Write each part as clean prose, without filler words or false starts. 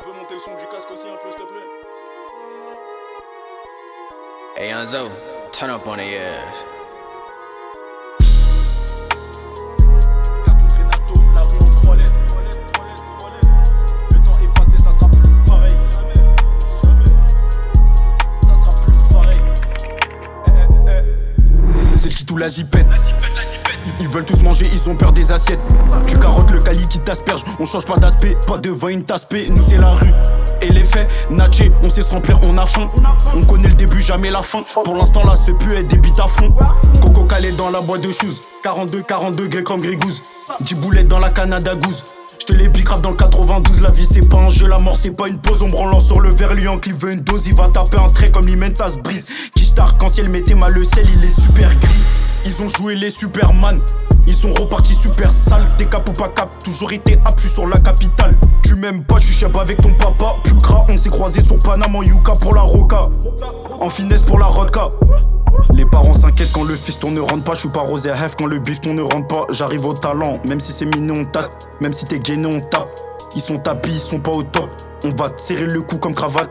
peux monter le son du casque aussi un peu, s'il te plaît? Hey Enzo, turn up on their ass. Cartoon Renato, la rue en trois lettres. Le temps est passé, ça sera plus pareil. Jamais. Ça sera plus pareil. C'est le kit ou la zipette. Ils veulent tous manger, ils ont peur des assiettes. Tu carottes le cali qui t'asperge, on change pas d'aspect. Pas de vin, une tasse P, nous c'est la rue. Et les faits, natché, on sait se remplir, on a faim. On connaît le début, jamais la fin. Pour l'instant là, ce pu être débite à fond. Coco calé dans la boîte de shoes. 40 degrés comme Grégouze. 10 boulettes dans la Canada Goose. J'te les pique dans le 92, la vie c'est pas un jeu, la mort c'est pas une pause. On branlant sur le verre, lui en clip veut une dose. Il va taper un trait comme l'hymen, ça se brise. Quiche d'arc-en-ciel, mettez mal le ciel, il est super gris. Ils ont joué les Superman, ils sont repartis super sales. T'es cap ou pas cap, toujours été apte, j'suis sur la capitale. Tu m'aimes pas, j'suis cheb avec ton papa. Pulcra, on s'est croisés sur Panama en Yuka pour la Roca. En finesse pour la Rodka. Les parents s'inquiètent quand le fiston ne rentre pas. J'suis pas rosé à Hef quand le bifton ne rentre pas. J'arrive au talent, même si c'est mignon on tape. Même si t'es gainé on tape. Ils sont tapis, ils sont pas au top. On va te serrer le cou comme cravate.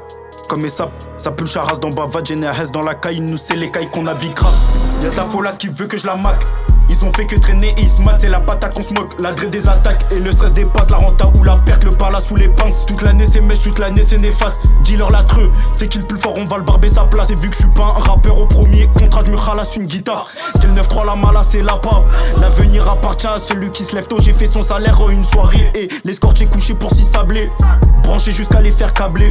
Comme mes sapes, ça pue le charas dans Bavad. J'ai Hess dans la caille, nous c'est les cailles qu'on habille grave. Y'a ta folasse qui veut que je la maque. Ils ont fait que traîner et ils se matent, c'est la patate qu'on smoke. L'adresse des attaques et le stress dépasse. La renta ou la perte, le par là sous les pinces. Toute l'année c'est mèche, toute l'année c'est néfaste. Dis-leur la treux, c'est qui le plus fort, on va le barber sa place. Et vu que je suis pas un rappeur au premier contrat, je me ralasse une guitare. C'est le 9-3, la mala, c'est la pas. L'avenir appartient à celui qui se lève tôt. J'ai fait son salaire en une soirée et l'escorte j'ai couché pour s'y sabler. Branché jusqu'à les faire câbler.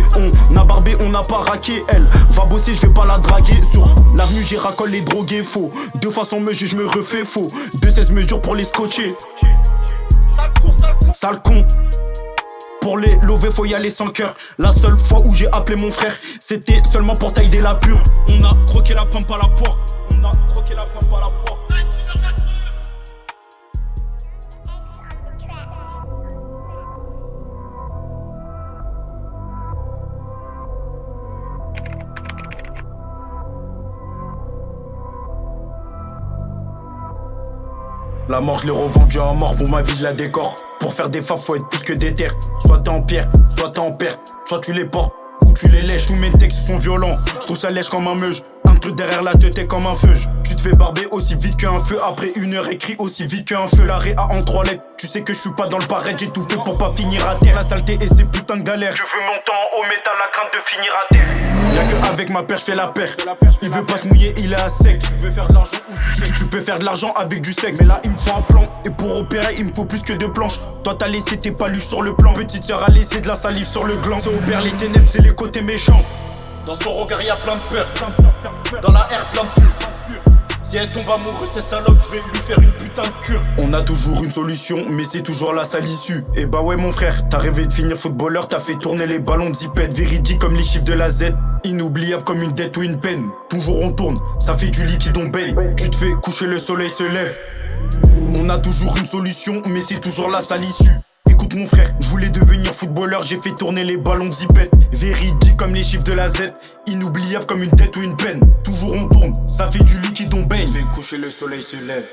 On a barbé, on n'a pas raqué. Elle va bosser, je vais pas la draguer. Sur l'avenue j'ai racole les drogués. Faux, 2 fois sans mesure, je me refais faux. 2-16 mesures pour les scotcher. Sale con. Pour les lover faut y aller sans cœur. La seule fois où j'ai appelé mon frère, c'était seulement pour tailler la pure. On a croqué la pompe à la poire. La mort je l'ai revendue à mort, pour ma vie je la décore. Pour faire des faves faut être plus que des terres. Soit t'es en pierre, soit t'es en père. Soit tu les portes, ou tu les lèches. Tous mes textes sont violents, je trouve ça lèche comme un meuge. Un truc derrière la tête est comme un feuge. Tu te fais barber aussi vite qu'un feu. Après 1 heure écrit aussi vite qu'un feu. La réa en 3 lettres. Tu sais que je suis pas dans le pareil. J'ai tout fait pour pas finir à terre. La saleté et ses putains de galères. Je veux monter en haut mais t'as la crainte de finir à terre. Y'a que avec ma paire j'fais la paire. Il veut pas se mouiller, il est à sec. Tu veux faire de l'argent ou du sexe? Tu peux faire de l'argent avec du sexe. Mais là il me faut un plan. Et pour opérer il me faut plus que 2 planches. Toi t'as laissé tes paluches sur le plan. Petite sœur a laissé de la salive sur le gland. Ça opère les ténèbres, c'est les côtés méchants. Dans son regard y'a plein de peur. Dans la air plein de pur. Si elle tombe amoureuse cette salope, je vais lui faire une putain de cure. On a toujours une solution, mais c'est toujours la sale issue. Et bah ouais mon frère, t'as rêvé de finir footballeur, t'as fait tourner les ballons de zipette. Véridique comme les chiffres de la Z, inoubliable comme une dette ou une peine. Toujours on tourne, ça fait du liquide on baigne. Tu te fais coucher, le soleil se lève. On a toujours une solution, mais c'est toujours la sale issue. Écoute mon frère, je voulais devenir footballeur, j'ai fait tourner les ballons de zipette. Véridique comme les chiffres de la Z, inoubliable comme une dette ou une peine. Toujours on tourne, ça fait du liquide on baigne. Fais coucher, le soleil se lève.